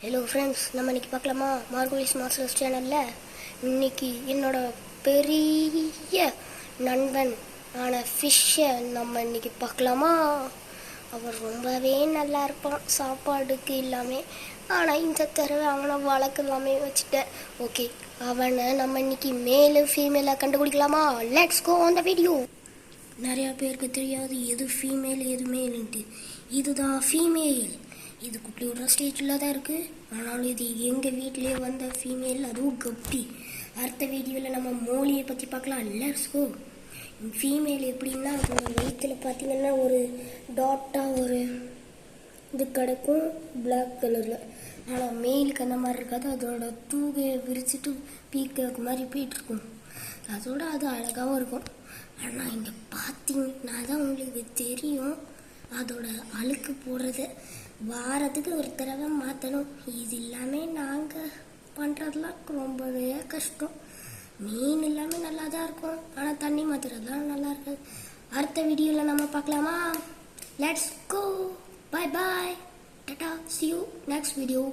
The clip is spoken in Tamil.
ஹலோ ஃப்ரெண்ட்ஸ், நம்ம இன்னைக்கு பார்க்கலாமா மார்கோலிஸ் மாஸ்டர்ஸ் சேனலில். இன்னைக்கு என்னோட பெரிய நண்பன் ஆன ஃபிஷ்ஷை நம்ம இன்னைக்கு பார்க்கலாமா. அவர் ரொம்பவே நல்லா இருப்பான் சாப்பாடுக்கு எல்லாமே. ஆனால் இந்த தடவை அவனை வளர்க்கலாமே வச்சுட்டேன். ஓகே, அவனை நம்ம இன்னைக்கு மேலு ஃபீமேலாக கண்டுபிடிக்கலாமா. Let's go on the video. நிறையா பேருக்கு தெரியாது எது ஃபீமேல் எது மேலுன்ட்டு. இதுதான் ஃபீமேல். இது குட்டி விடுற ஸ்டேஜில் தான் இருக்குது. ஆனாலும் இது எங்கள் வீட்டிலே வந்த ஃபீமேல், அதுவும் கப்பி. அடுத்த வீடியோவில் நம்ம மோலியை பற்றி பார்க்கலாம். Let's go. ஃபீமேல் எப்படின்னா, அதோட வயிற்றில் பார்த்தீங்கன்னா ஒரு டாட்டாக ஒரு இது கிடக்கும் பிளாக் கலரில். ஆனால் மெயிலுக்கு அந்த மாதிரி இருக்காது. அதோட தூகையை விரிச்சிட்டு பீக்கு மாதிரி போயிட்டுருக்கும். அதோட அது அழகாகவும் இருக்கும். ஆனால் இங்கே பார்த்தீங்கன்னா தான் உங்களுக்கு தெரியும் அதோட அழுக்கு போடுறது வாரத்துக்கு ஒரு தடவை மாற்றணும். இது எல்லாமே நாங்கள் பண்ணுறதுலாம் ரொம்பவே கஷ்டம். மீன் எல்லாமே நல்லா தான் இருக்கும், ஆனால் தண்ணி மாற்றுறதுலாம் நல்லா இருக்காது. அடுத்த வீடியோவில் நம்ம பார்க்கலாமா. Let's go. Bye bye, tata, see you next video.